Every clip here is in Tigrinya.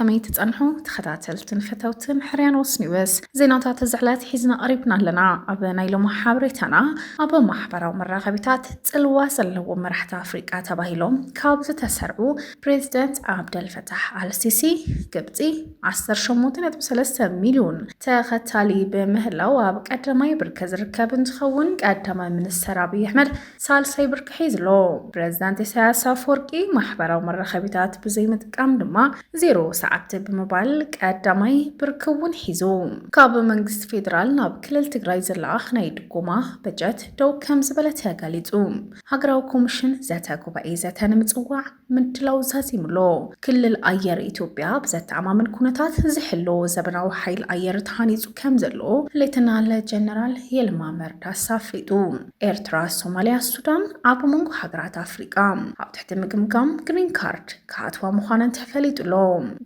كمية تصنحو تخاتلتن فتوتن حريان وسنيوس زيناتات الزعلات حزنا قريبنا لنا أبنايلو محابرتنا أبو محبرة ومراغبتات تلواز اللو مرحت أفريقيا تباهيلو كابز تسرعو بريزيدنت عبد الفتاح السيسي قبطي 10.3 مليون تختالي بمهلو وبقدما يبركز ركاب تخون قدما من السرابي أحمد سالسي برك حيزلو بريزيدنت إساياس أفورقي محبرة ومراغبتات بزي متقام دما 0 ساعات بموبايل قدامي بركون حيزو كاب منግስት ፌደራል ናብ ክልል ትግራይ ዘላኽ ናይ ድጎማ በጀት ደው ከም ዝበለት ያጋሊጹ ሃገራዊ ኮሚሽን ዘተ ጉባኤ ዘተ ንምጽዋዕ ምድላው ዛዚምሎ ክልል አየር ኢትዮጵያ ብዘተኣማምን ኩነታት ዝሕሎ ዘበናዊ ኃይል አየር ተሃኒጹ ከም ዘሎ ሌተናል ጀነራል የልማ መርዳሳ አፍሪጡ ኤርትራ ሶማሊያ ሱዳን ኣብ መንጎ ሃገራት አፍሪቃ ኣብ ትሕቲ ምግምጋም ግሪን ካርድ ካትዋ ምዃነን ተፈሊጡሎ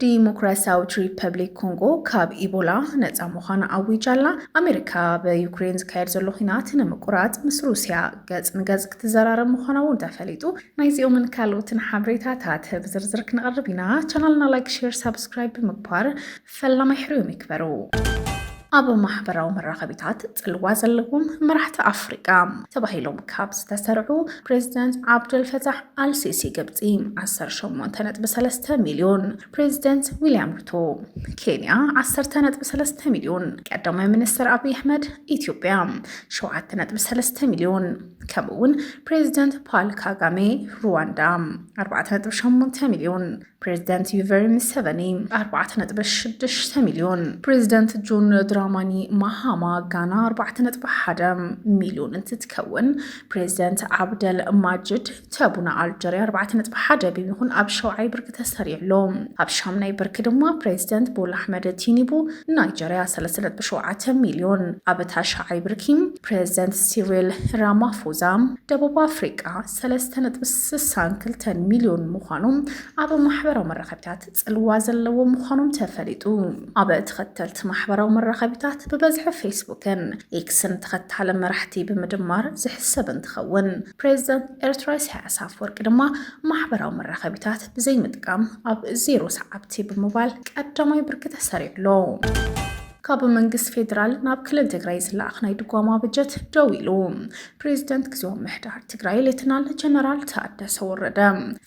ዲሞክራሲያዊት ሪፐብሊክ ኮንጎ ካብ ኢቦላ ነፃ ምዃና አዊጃላ አሜሪካ በዩክሬን ዝካየድ ዘሎ ኺናት ንምቁራጽ ምስ ሩስያ ገጽ ንገጽ ክትዘራረብ ምዃናውን ተፈሊጡ ናይዚኦምን ካልኦትን ሓበሬታታት ብዝርዝር ክንቐርብ ኢና ቻናልና ላይክ ሼር ሰብስክራይብ ብምግባር ፈላማይ ሕርዮም ይክበሩ أبو محبرة ومراقبتات تلوا زلهم مرحت أفريقيا تباهيلهم كابس تسرعو بريزيدنت عبد الفتاح السيسي قبطي 10.3 مليون بريزيدنت ويليام روتو كينيا 10.3 مليون قدام منستر أبي أحمد إثيوبيا 7.3 مليون كمون بريزيدنت بول كاغامي رواندا 4.8 مليون بريزيدنت يوفري مسيفاني 4.6 مليون بريزيدنت جون دراماني ماهاما غانا 4.1 مليون تتكون بريزيدنت عبد الماجد تابونا الجيريا 4.1 بيكون ابشوعي برك تسريع لهم ابشامناي برك دما بريزيدنت بول احمد تينيبو نيجيريا 3.7 مليون ابتاشعي بركيم بريزيدنت سيريل رامافوزا دبوب افريقيا 3.6 مليون مخانوم ابو محبرة ومراقبتات تلوا زلو مخانوم تفليطو ابا تختلت محبرة ومراقبتات ببزح فيسبوكن إكسن تخت على مرحتي بمدمار زحسب انتخون بريزيدنت إرترا إساياس أفورقي دما محبرة ومراقبتات بزي متقام أب 0 ساعتي بموبايل قدما يبرك تسريع لو كاب منግስት ፌደራል ናብ ክልል ትግራይ ዝላኽ ናይ ድጓማ በጀት ደው ኢሉ ፕሬዝዳንት ግዚኦም ምሕዳር ትግራይ ሌተናል ጀነራል ታደሰ ወረደ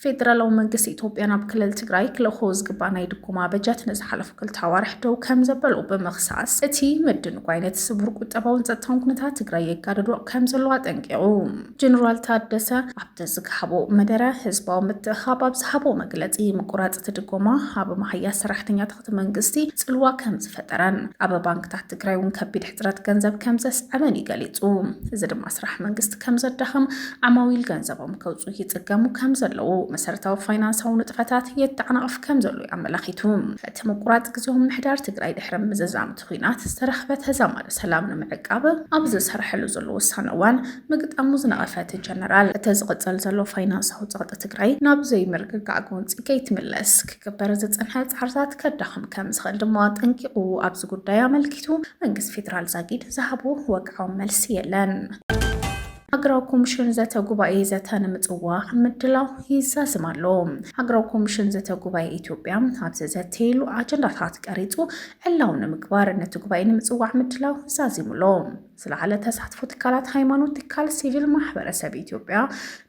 ፌደራላዊ መንግስት ኢትዮጵያ ናብ ክልል ትግራይ ክልኹ ዝግባ ናይ ድጓማ በጀት ንዝሓለፉ ክልተ ኣዋርሕ ደው ከም ዘበሉ ብምኽሳስ እቲ ምድን ጓይነት ስቡር ቁጠባውን ጸጥታውን ኩነታት ትግራይ የጋደዶ ከም ዘለዎ ጠንቂቑ ጀነራል ታደሰ ኣብቲ ዝግሃቦ መደረ ህዝባዊ ምትእኻብ ኣብ ዝሃቦ መግለጺ ምቁራጽ ድጎማ ኣብ ማሕያ ሰራሕተኛታት መንግስቲ ጽልዋ ከም ዝፈጠረን أب بانكታት ትግራይ ውን ከቢድ ሕጽረት ገንዘብ ከም ዘስዓመን ይገልጹ እዚ ድማ ስራሕ መንግስት ከም ዘዳኸም ዓማዊል ገንዘቦም ከውጹ ይጽገሙ ከም ዘለው መሰረታዊ ፋይናንሳዊ ንጥፈታት የተዓናቀፍ ከም ዘሎ ያመላኽቱ እቲ ምቁራጽ ግዚኦም ምሕዳር ትግራይ ድሕረ ምዝዛምት ኹይናት ዝተረኽበ ተዛማደ ሰላም ንምዕቃብ ኣብ ዝሰርሐሉ ዘሎ ውሳነዋን ምግጣሙ ዝነቐፈት ጀነራል እቲ ዝቕጽል ዘሎ ፋይናንሳዊ ጸቕጢ ትግራይ ናብ ዘይምርግጋዕ ጎንፂ ከይትምለስ ክግበር ዝጸንሐ ጻዕርታት ከዳኸም ከም ዝኽእል ድማ ጠንቂቑ ኣብ ዝጉዳይ ملكتو منግስት ፌደራል ዛጊድ ዝሃቦ ወቅዓው መልስ የለን ሃገራዊ ኮሚሽን ዘተ ጉባኤ ዘተ ንምጽዋዕ ምድላው ይዛዝማሎ ሃገራዊ ኮሚሽን ዘተ ጉባኤ ኢትዮጵያ ኣብ ዘተይሉ አጀንዳታት ቀሪጹ ዕላውን ምግባር ነቲ ጉባኤ ንምጽዋዕ ምድላው ዛዚሙሎ ስለዓለ ተሳትፎ ትካላት ሃይማኖት ትካል ሲቪል ማህበረሰብ ኢትዮጵያ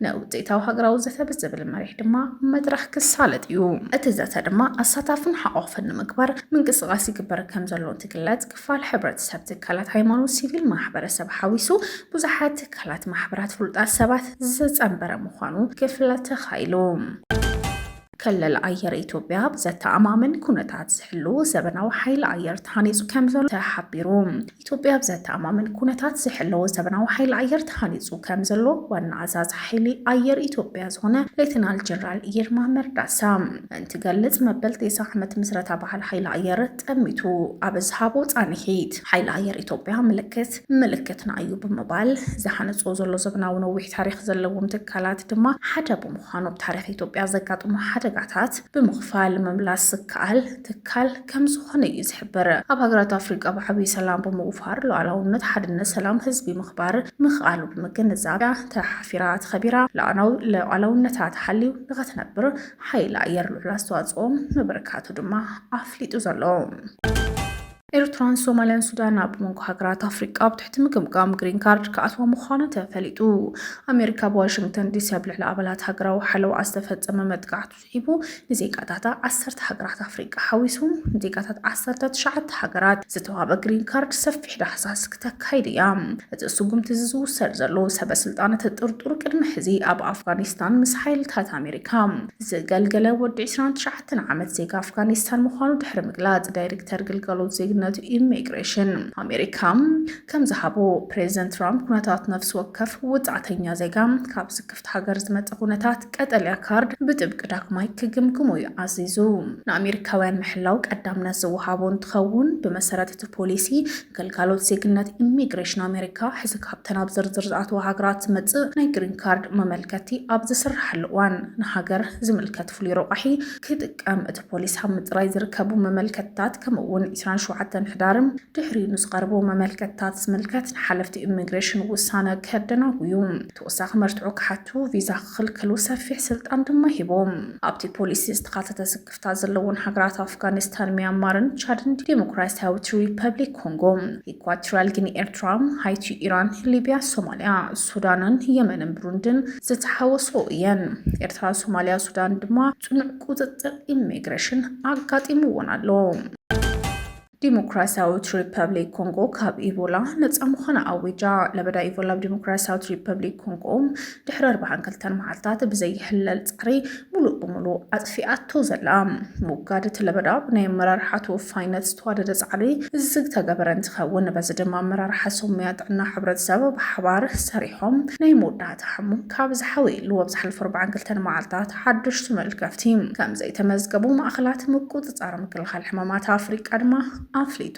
ነውጤታው ሃገራዊ ዘተ ብዝብል መሪሕ ድማ መድረኽ ክሳለጥዩ እቲ ዘተ ድማ አሳታፍን ሓቆፍን ምግባር ምንቅስቃስ ይግበር ከም ዘሎ ትግለጽ ክፋል ሕብረተሰብ ትካላት ሃይማኖት ሲቪል ማህበረሰብ ሓዊሱ ብዙሓት ትካላት ማሕበራት ፍሉጣት ሰባት ዝጸንበረ ምዃኑ ክፍለጥ ተኻይሉ كلل أير إثيوبيا بزتأمامن كونتات زحلو زبناو حيل أير تهانيزو كمزلو تحبيروم إثيوبيا بزتأمامن كونتات زحلو زبناو حيل أير تهانيزو كمزلو والنعزاز حيلي أير إثيوبيا زهنا ليتنال جنرال يرما مرداسام انتقلت مبلت إساحمة مسرطة بحال حيل أير تأميتو أبزهابو تانيهيت حيل أير إثيوبيا ملكتنا أيوب مبال زحانت زوزلو زبناو نوح تاريخ زلو متكالات دما حجب مخانو بتاريخ إثيوبيا زكات محاجة ዕዳጋታት ብምኽፋል ምምላስ ዝከኣል ትካል ከም ዝኾነ እዩ ዝሕብር። ኣብ ሃገራት ኣፍሪቃ ብዓብዪ ሰላም ብምውፋር ሉዓላውነት ሓድነት ሰላም ህዝቢ ምኽባር ምኽኣሉ ብምግንዛብ ተሓፊራ ተኸቢራ ሉዓላውነታ ተሓልዩ ንኽትነብር ሓይሊ ኣየር ልዑል ኣስተዋፅኦ ምብርካቱ ድማ ኣፍሊጡ ዘሎ። ኤርትራን ሶማልያን ሱዳን ኣብ መንጎ ሃገራት ኣፍሪቃ ብትሕቲ ምግምጋም ግሪን ካርድ ከኣትዋ ምዃኑ ተፈሊጡ። ኣሜሪካ ብዋሽንግተን ዲሲ ኣብ ልዕሊ ኣባላት ሃገራዊ ሓለዋ ዝተፈፀመ መጥቃዕቲ ስዒቡ ንዜጋታት 10 ሃገራት ኣፍሪቃ ሓዊሱ ንዜጋታት 19 ሃገራት ዝተዋሃበ ግሪን ካርድ ሰፊሕ ዳህሳስ ክተካይድ እያ። እቲ ስጉምቲ ዝውሰድ ዘሎ ሰበስልጣናት ጥርጡር ቅድሚ ሕዚ ኣብ ኣፍጋኒስታን ምስ ሓይልታት ኣሜሪካ ዝገልገለ ወዲ 29 ዓመት ዜጋ ኣፍጋኒስታን ምዃኑ ድሕሪ ምግላጽ ዳይሬክተር ግልጋሎት ዜግነት ኢሚግሬሽን ኣሜሪካ ከም ዝሃቦ ፕሬዚደንት ትራምፕ ኩነታት ነፍሲ ወከፍ ውጻዕተኛ ዜጋ ካብ ዝክፍቲ ሃገር ዝመጸ ኩነታት ቀጠልያ ካርድ ብጥብቂ ዳግማይ ክግምግሙ እዩ ኣዚዙ። ንኣሜሪካውያን ምሕላው ቀዳምነት ዝወሃቦ እንትኸውን ብመሰረት እቲ ፖሊሲ ግልጋሎት ዜግነት ኢሚግሬሽን ኣሜሪካ ሕዚ ካብተን ኣብ ዝርዝር ዝኣተዋ ሃገራት ዝመጽእ ናይ ግሪን ካርድ መመልከቲ ኣብ ዝስራሕሉ እዋን ንሃገር ዝምልከት ፍሉይ ረቑሒ ክጥቀም እቲ ፖሊሲ ኣብ ምጥራይ ዝርከቡ መመልከትታት ከምኡውን 27 ሕዳርም ድሕሪ ንዝቐርቡ መመልከትታት ዝምልከት ንሓለፍቲ ኢሚግሬሽን ውሳነ ከደናጉዩ ተወሳኺ መርትዑ ክሓቱ ቪዛ ክኽልክሉ ሰፊሕ ስልጣን ድማ ሂቦም። ኣብቲ ፖሊሲ ዝተኻተተ ስክፍታት ዘለውን ሃገራት ኣፍጋኒስታን ሚያንማርን ቻድን ዲሞክራሲያዊት ሪፐብሊክ ኮንጎ ኢኳቶሪያል ጊኒ ኤርትራ ሃይቲ ኢራን ሊብያ ሶማልያ ሱዳንን የመንን ብሩንድን ዝተሓወሱ እየን። ኤርትራ ሶማልያ ሱዳን ድማ ጽኑዕ ቁጥጥር ኢሚግሬሽን ኣጋጢምዎን ኣሎ። ዲሞክራሲያዊት ሪፐብሊክ ኮንጎ ካብ ኢቦላ ነፃ ምዃና ኣዊጃ ለበዳ ኢቦላ ብዲሞክራሲያዊት ሪፐብሊክ ኮንጎ ድሕሪ 42 መዓልታት ብዘይሕለል ፃዕሪ ሙሉእ ብምሉእ ኣጥፊኣቶ ዘላ ምውጋድ እቲ ለበዳ ብናይ ኣመራርሓ ተወፋይነት ዝተዋደደ ፃዕሪ ዝተገበረ እንትኸውን በዚ ድማ ኣመራርሓ ሰሙያ ጥዕና ሕብረተሰብ ብሓባር ሰሪሖም ናይ መወዳእታ ሕሙም ካብ ዝሓወይሉ ኣብ ዝሓለፈ 42 መዓልታት ሓድሽቲ መልከፍቲ ከም ዘይተመዝገቡ ማእኸላት ምቁፅፃር ምክልኻል ሕማማት ኣፍሪቃ ድማ ኣፍሊጡ።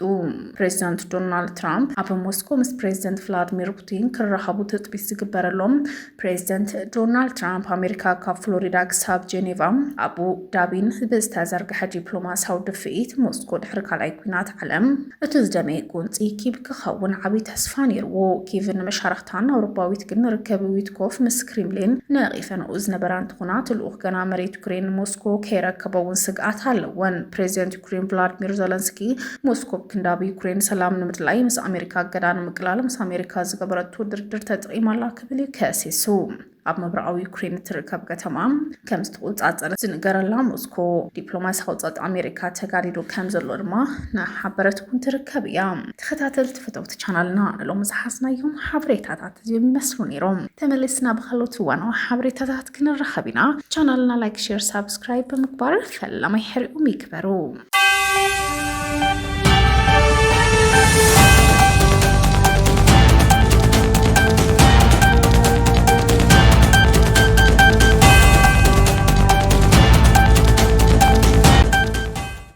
ፕሬዚደንት ዶናልድ ትራምፕ ኣብ ሞስኮ ምስ ፕሬዚደንት ቭላድሚር ፑቲን ክራኸቡ ትጥቢት ዝግበረሎም ፕሬዚደንት ዶናልድ ትራምፕ ኣሜሪካ ካብ ፍሎሪዳ ክሳብ ጄኔቫ ኣቡ ዳቢን ብዝተዘርግሐ ዲፕሎማስያዊ ድፍኢት ሞስኮ ድሕሪ ካልኣይ ኩናት ዓለም እቲ ዝደመየ ጎንፂ ኪብ ክኸውን ዓብይ ተስፋ ነይርዎ። ኪቭ ንመሻርክታን ኣውሮፓዊት ግን ርክብዊት ኮፍ ምስ ክሬምሊን ነቒፈንኡ ዝነበራ እንትኾና ትልኡኽ ገና መሬት ዩክሬን ሞስኮ ከይረከበውን ስግኣት ኣለወን። ፕሬዚደንት ዩክሬን ቭላድሚር ዘለንስኪ ሞስኮ ክንዳብ ዩክሬን ሰላም ንምድላይ ምስ ኣሜሪካ ገዳን ምቅላል ምስ ኣሜሪካ ዝገበረቱ ድርድር ተጠቒማላ ክብል ከሲሱ። ኣብ ምብራቃዊ ዩክሬን ትርከብ ከተማ ከም ዝተቆጻጸረ ዝንገረላ ሞስኮ ዲፕሎማስያዊ ጸጥ ኣሜሪካ ተጋዲዱ ከም ዘሎ ድማ ንሓበረትኩም ትርከብ እያ። ተኸታተልቲ ፈተውቲ ቻናልና ንሎም ዝሓዝናዮም ሓበሬታታት እዚኦም ይመስሉ ነይሮም። ተመልስና ብካልኦት እዋናዊ ሓበሬታታት ክንረኸብ ኢና። ቻናልና ላይክ፣ ሼር፣ ሳብስክራይብ ብምግባር ፈላማይ ሕሪኦም ይግበሩ።